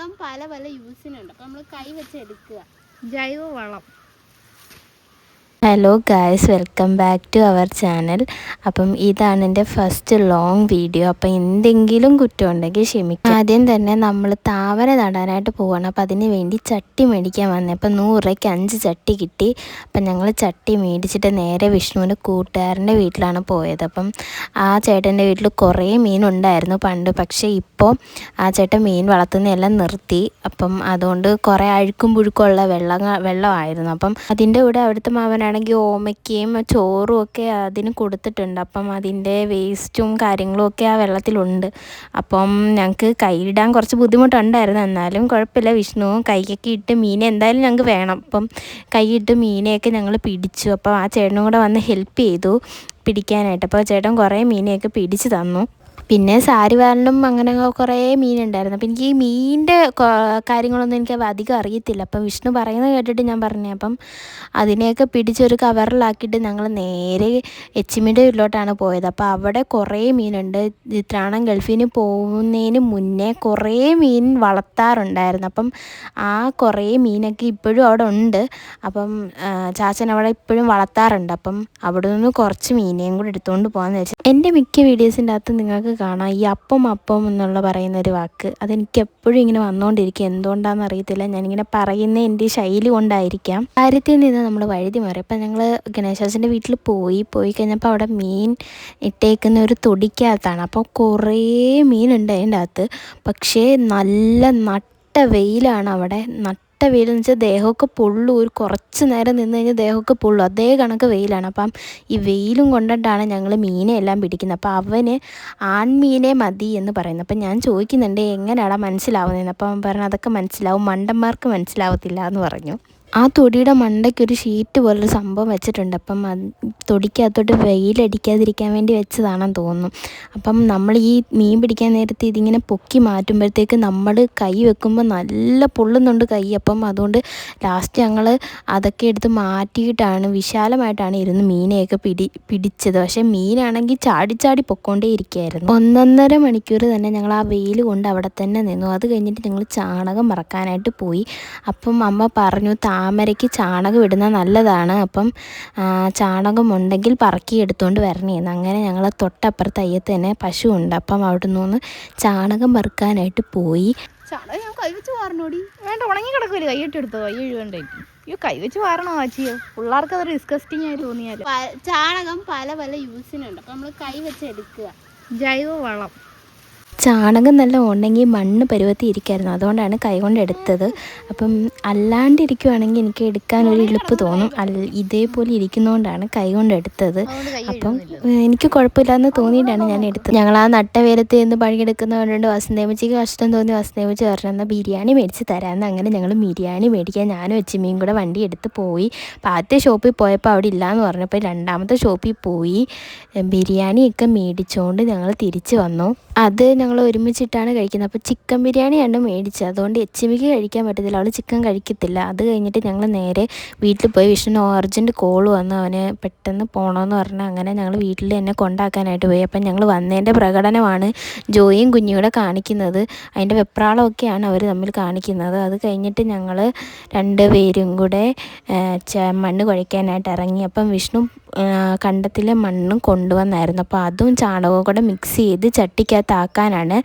ചാണകം പല പല യൂസിനുണ്ട്. അപ്പം നമ്മൾ കൈ വെച്ച് എടുക്കുക. ജൈവവളം. Hello guys, welcome back to our channel. അപ്പം ഇതാണ് എൻ്റെ ഫസ്റ്റ് ലോങ് വീഡിയോ. അപ്പം എന്തെങ്കിലും കുറ്റം ഉണ്ടെങ്കിൽ ക്ഷമിക്കുക. ആദ്യം തന്നെ നമ്മൾ താമര നടാനായിട്ട് പോവുകയാണ്. അപ്പം അതിന് വേണ്ടി ചട്ടി മേടിക്കാൻ വന്നത്. അപ്പം 100 രൂപയ്ക്ക് 5 ചട്ടി കിട്ടി. അപ്പം ഞങ്ങൾ ചട്ടി മേടിച്ചിട്ട് നേരെ വിഷ്ണുവിൻ്റെ കൂട്ടുകാരൻ്റെ വീട്ടിലാണ് പോയത്. അപ്പം ആ ചേട്ടൻ്റെ വീട്ടിൽ കുറേ മീനുണ്ടായിരുന്നു പണ്ട്. പക്ഷേ ഇപ്പോൾ ആ ചേട്ടൻ മീൻ വളർത്തുന്നതെല്ലാം നിർത്തി. അപ്പം അതുകൊണ്ട് കുറേ അഴുക്കും പുഴുക്കുമുള്ള വെള്ളമായിരുന്നു. അപ്പം അതിൻ്റെ കൂടെ അവിടുത്തെ മാവനാണെങ്കിൽ ഓമയ്ക്കയും ചോറും ഒക്കെ അതിന് കൊടുത്തിട്ടുണ്ട്. അപ്പം അതിൻ്റെ വേസ്റ്റും കാര്യങ്ങളും ഒക്കെ ആ വെള്ളത്തിലുണ്ട്. അപ്പം ഞങ്ങൾക്ക് കൈയിടാൻ കുറച്ച് ബുദ്ധിമുട്ടുണ്ടായിരുന്നു. എന്നാലും കുഴപ്പമില്ല, വിഷ്ണുവും കൈക്കൊക്കെ ഇട്ട് മീനെ എന്തായാലും ഞങ്ങൾക്ക് വേണം. അപ്പം കൈയിട്ട് മീനെയൊക്കെ ഞങ്ങൾ പിടിച്ചു. അപ്പം ആ ചേട്ടനും കൂടെ വന്ന് ഹെൽപ്പ് ചെയ്തു പിടിക്കാനായിട്ട്. അപ്പോൾ ചേട്ടൻ കുറേ മീനെയൊക്കെ പിടിച്ച് തന്നു. പിന്നെ സാരിവാലിനും അങ്ങനെ കുറേ മീനുണ്ടായിരുന്നു. അപ്പം എനിക്ക് ഈ മീനിൻ്റെ കാര്യങ്ങളൊന്നും എനിക്ക് അധികം അറിയത്തില്ല. അപ്പം വിഷ്ണു പറയുന്നത് കേട്ടിട്ട് ഞാൻ പറഞ്ഞു. അപ്പം അതിനെയൊക്കെ പിടിച്ചൊരു കവറിലാക്കിയിട്ട് ഞങ്ങൾ നേരെ എച്ചിമിൻ്റെ വീട്ടിലോട്ടാണ് പോയത്. അപ്പോൾ അവിടെ കുറേ മീനുണ്ട്. ഇത്രാണം ഗൾഫിന് പോകുന്നതിന് മുന്നേ കുറേ മീൻ വളർത്താറുണ്ടായിരുന്നു. അപ്പം ആ കുറേ മീനൊക്കെ ഇപ്പോഴും അവിടെ ഉണ്ട്. അപ്പം ചാച്ചൻ അവിടെ ഇപ്പോഴും വളർത്താറുണ്ട്. അപ്പം അവിടെ നിന്ന് കുറച്ച് മീനെയും കൂടെ എടുത്തുകൊണ്ട് പോകാമെന്ന് വെച്ചാൽ. എൻ്റെ മിക്ക വീഡിയോസിൻ്റെ അകത്ത് നിങ്ങൾക്ക് കാണാം ഈ അപ്പം എന്നുള്ള പറയുന്നൊരു വാക്ക്. അതെനിക്ക് എപ്പോഴും ഇങ്ങനെ വന്നുകൊണ്ടിരിക്കും. എന്തുകൊണ്ടാണെന്ന് അറിയത്തില്ല. ഞാനിങ്ങനെ പറയുന്ന എൻ്റെ ശൈലി കൊണ്ടായിരിക്കാം. കാര്യത്തിൽ നിന്ന് നമ്മൾ വഴുതി മാറി. അപ്പം ഞങ്ങൾ ഗണേശാച്ചൻ്റെ വീട്ടിൽ പോയി കഴിഞ്ഞപ്പോൾ അവിടെ മീൻ ഇട്ടേക്കുന്ന ഒരു തൊടിക്കകത്താണ്. അപ്പോൾ കുറേ മീനുണ്ട് അതിൻ്റെ അകത്ത്. പക്ഷേ നല്ല നട്ട വെയിലാണ് അവിടെ. വെയിലെന്ന് വെച്ചാൽ ദേഹമൊക്കെ പൊള്ളും. ഒരു കുറച്ച് നേരം നിന്ന് കഴിഞ്ഞാൽ ദേഹമൊക്കെ പൊള്ളും. അതേ കണക്ക് വെയിലാണ്. അപ്പം ഈ വെയിലും കൊണ്ടിട്ടാണ് ഞങ്ങൾ മീനെ എല്ലാം പിടിക്കുന്നത്. അപ്പോൾ അവന് ആൺമീനെ മതി എന്ന് പറയുന്നു. അപ്പം ഞാൻ ചോദിക്കുന്നുണ്ട് എങ്ങനെയാടാ മനസ്സിലാവുന്നതെന്ന്. അപ്പം അവൻ പറഞ്ഞു അതൊക്കെ മനസ്സിലാവും, മണ്ടന്മാർക്ക് മനസ്സിലാവത്തില്ല എന്ന് പറഞ്ഞു. ആ തൊടിയുടെ മണ്ടയ്ക്ക് ഒരു ഷീറ്റ് പോലൊരു സംഭവം വെച്ചിട്ടുണ്ട്. അപ്പം തൊടിക്കകത്തോട്ട് വെയിലടിക്കാതിരിക്കാൻ വേണ്ടി വെച്ചതാണെന്ന് തോന്നുന്നു. അപ്പം നമ്മൾ ഈ മീൻ പിടിക്കാൻ നേരത്തെ ഇതിങ്ങനെ പൊക്കി മാറ്റുമ്പോഴത്തേക്ക് നമ്മൾ കൈ വെക്കുമ്പോൾ നല്ല പൊള്ളുന്നുണ്ട് കൈ. അപ്പം അതുകൊണ്ട് ലാസ്റ്റ് ഞങ്ങൾ അതൊക്കെ എടുത്ത് മാറ്റിയിട്ടാണ് വിശാലമായിട്ടാണ് ഇരുന്ന് മീനെയൊക്കെ പിടിച്ചത്. പക്ഷേ മീനാണെങ്കിൽ ചാടി പൊക്കോണ്ടേ ഇരിക്കുകയായിരുന്നു. 1.5 മണിക്കൂർ തന്നെ ഞങ്ങൾ ആ വെയിൽ കൊണ്ട് അവിടെ തന്നെ നിന്നു. അത് കഴിഞ്ഞിട്ട് ഞങ്ങൾ ചാണകം മറക്കാനായിട്ട് പോയി. അപ്പം അമ്മ പറഞ്ഞു താമരയ്ക്ക് ചാണകം ഇടുന്നത് നല്ലതാണ്. അപ്പം ചാണകം ഉണ്ടെങ്കിൽ പറക്കി എടുത്തുകൊണ്ട് വരണേന്ന്. അങ്ങനെ ഞങ്ങൾ തൊട്ടപ്പുറത്ത് അയ്യത്ത് തന്നെ പശു ഉണ്ട്. അപ്പം അവിടെ നിന്ന് ചാണകം മറക്കാനായിട്ട് പോയി. ചാണകം ഞാൻ കൈ വെച്ച് വാരണോടി. വേണ്ട, ഉണങ്ങി കിടക്കൂല. കൈയിട്ട് എടുത്തോ, കൈ എഴുകണ്ടായിരിക്കും. അയ്യോ, കൈ വെച്ച് വാരണോ ആച്ചിയോ? പിള്ളേർക്ക് അത് ഡിസ്കസ്റ്റിംഗ് ആയി തോന്നിയാൽ. ചാണകം പല പല യൂസിനുണ്ട്. അപ്പം നമ്മൾ കൈ വെച്ച് എടുക്കുക. ജൈവവളം. ചാണകം നല്ല ഉണ്ടെങ്കിൽ മണ്ണ് പരുവത്തി ഇരിക്കായിരുന്നു. അതുകൊണ്ടാണ് കൈ കൊണ്ട് എടുത്തത്. അപ്പം അല്ലാണ്ടിരിക്കുവാണെങ്കിൽ എനിക്ക് എടുക്കാനൊരു എളുപ്പ് തോന്നും. ഇതേപോലെ ഇരിക്കുന്നതുകൊണ്ടാണ് കൈ കൊണ്ട് എടുത്തത്. അപ്പം എനിക്ക് കുഴപ്പമില്ലാന്ന് തോന്നിയിട്ടാണ് ഞാൻ എടുത്തത്. ഞങ്ങൾ ആ നട്ടവേലത്ത് നിന്ന് പണിയെടുക്കുന്നതുകൊണ്ട് വസന്തേമ്മച്ചിക്ക് കഷ്ടം തോന്നി. വസന്തേമ്മച്ചി പറഞ്ഞു എന്നാൽ ബിരിയാണി മേടിച്ച് തരാമെന്ന്. അങ്ങനെ ഞങ്ങൾ ബിരിയാണി മേടിക്കാൻ ഞാനും അച്ചിമ്മയും കൂടെ വണ്ടി എടുത്ത് പോയി. അപ്പോൾ ആദ്യത്തെ ഷോപ്പിൽ പോയപ്പോൾ അവിടെ ഇല്ലയെന്ന് പറഞ്ഞപ്പോൾ രണ്ടാമത്തെ ഷോപ്പിൽ പോയി ബിരിയാണിയൊക്കെ മേടിച്ചുകൊണ്ട് ഞങ്ങൾ തിരിച്ച് വന്നു. അത് ഞങ്ങൾ ഒരുമിച്ചിട്ടാണ് കഴിക്കുന്നത്. അപ്പോൾ ചിക്കൻ ബിരിയാണിയാണ് മേടിച്ചത്. അതുകൊണ്ട് എച്ചിമിക്ക് കഴിക്കാൻ പറ്റത്തില്ല, അവൾ ചിക്കൻ കഴിക്കത്തില്ല. അത് കഴിഞ്ഞിട്ട് ഞങ്ങൾ നേരെ വീട്ടിൽ പോയി. വിഷ്ണു അർജൻറ്റ് കോൾ വന്നു, അവന് പെട്ടെന്ന് പോകണമെന്ന് പറഞ്ഞാൽ അങ്ങനെ ഞങ്ങൾ വീട്ടിൽ എന്നെ കൊണ്ടാക്കാനായിട്ട് പോയി. അപ്പം ഞങ്ങൾ വന്നതിൻ്റെ പ്രകടനമാണ് ജോയിയും കുഞ്ഞിയൂടെ കാണിക്കുന്നത്. അതിൻ്റെ വെപ്രാളമൊക്കെയാണ് അവർ തമ്മിൽ കാണിക്കുന്നത്. അത് കഴിഞ്ഞിട്ട് ഞങ്ങൾ 2 പേരും കൂടെ മണ്ണ് കുഴയ്ക്കാനായിട്ട് ഇറങ്ങി. അപ്പം വിഷ്ണു കണ്ടത്തിലെ മണ്ണും കൊണ്ടുവന്നായിരുന്നു. അപ്പോൾ അതും ചാണകവും കൂടെ മിക്സ് ചെയ്ത് ചട്ടിക്കകത്താക്കാനാണ്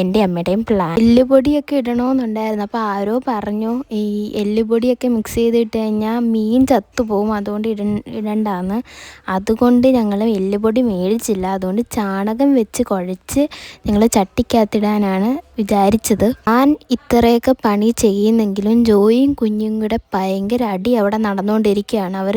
എൻ്റെ അമ്മയുടെയും പ്ലാൻ. എല്ലുപൊടിയൊക്കെ ഇടണമെന്നുണ്ടായിരുന്നു. അപ്പോൾ ആരോ പറഞ്ഞു ഈ എല്ലുപൊടിയൊക്കെ മിക്സ് ചെയ്തിട്ട് കഴിഞ്ഞാൽ മീൻ ചത്തുപോകും, അതുകൊണ്ട് ഇടണ്ടാന്ന്. അതുകൊണ്ട് ഞങ്ങൾ എല്ലുപൊടി മേടിച്ചില്ല. അതുകൊണ്ട് ചാണകം വെച്ച് കുഴച്ച് ഞങ്ങൾ ചട്ടിക്കകത്തിടാനാണ് വിചാരിച്ചത്. ഞാൻ ഇത്രയൊക്കെ പണി ചെയ്യുന്നെങ്കിലും ജോയിയും കുഞ്ഞും കൂടെ ഭയങ്കര അടി അവിടെ നടന്നുകൊണ്ടിരിക്കുകയാണ്. അവർ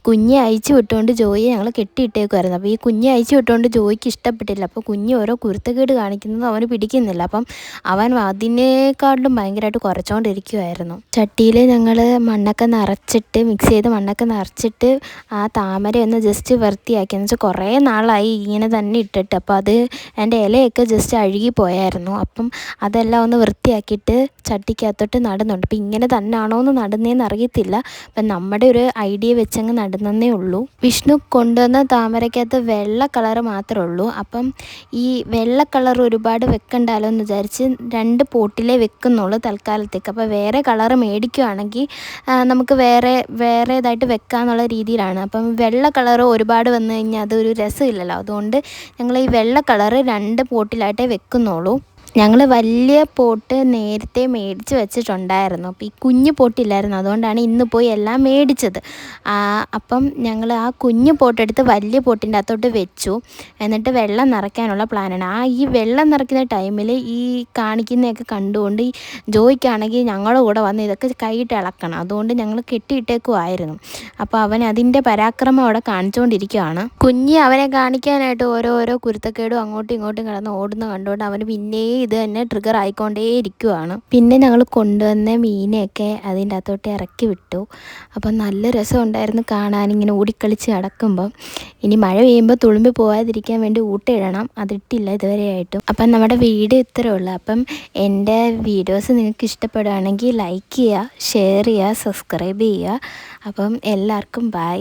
കുഞ്ഞെ അയച്ചു വിട്ടുകൊണ്ട് ജോയിയെ ഞങ്ങൾ കെട്ടിയിട്ടേക്കുമായിരുന്നു. അപ്പോൾ ഈ കുഞ്ഞെ അയച്ചു വിട്ടുകൊണ്ട് ജോയിക്ക് ഇഷ്ടപ്പെട്ടില്ല. അപ്പോൾ കുഞ്ഞ് ഓരോ കുരുത്തക്കേട് കാണിക്കുന്നത് അവന് പിടിക്കുന്നില്ല. അപ്പം അവൻ അതിനേക്കാളും ഭയങ്കരമായിട്ട് കുറച്ചുകൊണ്ടിരിക്കുമായിരുന്നു. ചട്ടിയിൽ ഞങ്ങൾ മണ്ണൊക്കെ നിറച്ചിട്ട് മിക്സ് ചെയ്ത് മണ്ണൊക്കെ നിറച്ചിട്ട് ആ താമര ഒന്ന് ജസ്റ്റ് വൃത്തിയാക്കി. എന്ന് വെച്ചാൽ കുറേ നാളായി ഇങ്ങനെ തന്നെ ഇട്ടിട്ട്. അപ്പോൾ അത് എൻ്റെ ഇലയൊക്കെ ജസ്റ്റ് അഴുകി പോയായിരുന്നു. അപ്പം അതെല്ലാം ഒന്ന് വൃത്തിയാക്കിയിട്ട് ചട്ടിക്കകത്തോട്ട് നടുന്നുണ്ട്. അപ്പം ഇങ്ങനെ തന്നെയാണോ എന്ന് നടുന്നതെന്ന് അറിയത്തില്ല. അപ്പം നമ്മുടെ ഒരു ഐഡിയ വെച്ചങ്ങ് നടുന്നേ ഉള്ളൂ. വിഷ്ണു കൊണ്ടുവന്ന താമരയ്ക്കകത്ത് വെള്ള കളറ് മാത്രമേ ഉള്ളൂ. അപ്പം ഈ വെള്ള കളർ ഒരുപാട് വെക്കണ്ടല്ലോ എന്ന് വിചാരിച്ച് 2 പോട്ടിലേ വെക്കുന്നുള്ളൂ തൽക്കാലത്തേക്ക്. അപ്പോൾ വേറെ കളറ് മേടിക്കുകയാണെങ്കിൽ നമുക്ക് വേറെ ഇതായിട്ട് വെക്കാമെന്നുള്ള രീതിയിലാണ്. അപ്പം വെള്ള കളറ് ഒരുപാട് വന്നു കഴിഞ്ഞാൽ അതൊരു രസമില്ലല്ലോ. അതുകൊണ്ട് ഞങ്ങൾ ഈ വെള്ള കളറ് 2 പോട്ടിലായിട്ടേ വെക്കുന്നുള്ളൂ. ഞങ്ങൾ വലിയ പോട്ട് നേരത്തെ മേടിച്ച് വെച്ചിട്ടുണ്ടായിരുന്നു. അപ്പോൾ ഈ കുഞ്ഞു പോട്ടില്ലായിരുന്നു, അതുകൊണ്ടാണ് ഇന്ന് പോയി എല്ലാം മേടിച്ചത്. അപ്പം ഞങ്ങൾ ആ കുഞ്ഞു പോട്ടെടുത്ത് വലിയ പോട്ടിൻ്റെ അകത്തോട്ട് വെച്ചു. എന്നിട്ട് വെള്ളം നിറയ്ക്കാനുള്ള പ്ലാനാണ്. ഈ വെള്ളം നിറയ്ക്കുന്ന ടൈമിൽ ഈ കാണിക്കുന്നതൊക്കെ കണ്ടുകൊണ്ട് ഈ ജോയ്ക്കാണെങ്കിൽ ഞങ്ങളുടെ കൂടെ വന്ന് ഇതൊക്കെ കൈയിട്ട് ഇളക്കണം. അതുകൊണ്ട് ഞങ്ങൾ കെട്ടിയിട്ടേക്കുമായിരുന്നു. അപ്പോൾ അവൻ അതിൻ്റെ പരാക്രമം അവിടെ കാണിച്ചുകൊണ്ടിരിക്കുകയാണ്. കുഞ്ഞ് അവനെ കാണിക്കാനായിട്ട് ഓരോ കുരുത്തക്കേടും അങ്ങോട്ടും ഇങ്ങോട്ടും കിടന്ന് ഓടുന്ന കണ്ടുകൊണ്ട് അവന് പിന്നെയും ഇത് തന്നെ ട്രിഗർ ആയിക്കൊണ്ടേ ഇരിക്കുവാണ്. പിന്നെ ഞങ്ങൾ കൊണ്ടുവന്ന മീനെയൊക്കെ അതിൻ്റെ അകത്തോട്ട് ഇറക്കി വിട്ടു. അപ്പം നല്ല രസമുണ്ടായിരുന്നു കാണാൻ, ഇങ്ങനെ ഓടിക്കളിച്ച് നടക്കുമ്പം. ഇനി മഴ പെയ്യുമ്പോൾ തുളുമ്പി പോകാതിരിക്കാൻ വേണ്ടി ഊട്ടയിടണം, അതിട്ടില്ല ഇതുവരെയായിട്ടും. അപ്പം നമ്മുടെ വീഡിയോ ഇത്രയേ ഉള്ളൂ. അപ്പം എൻ്റെ വീഡിയോസ് നിങ്ങൾക്ക് ഇഷ്ടപ്പെടുകയാണെങ്കിൽ ലൈക്ക് ചെയ്യുക, ഷെയർ ചെയ്യുക, സബ്സ്ക്രൈബ് ചെയ്യുക. അപ്പം എല്ലാവർക്കും ബൈ.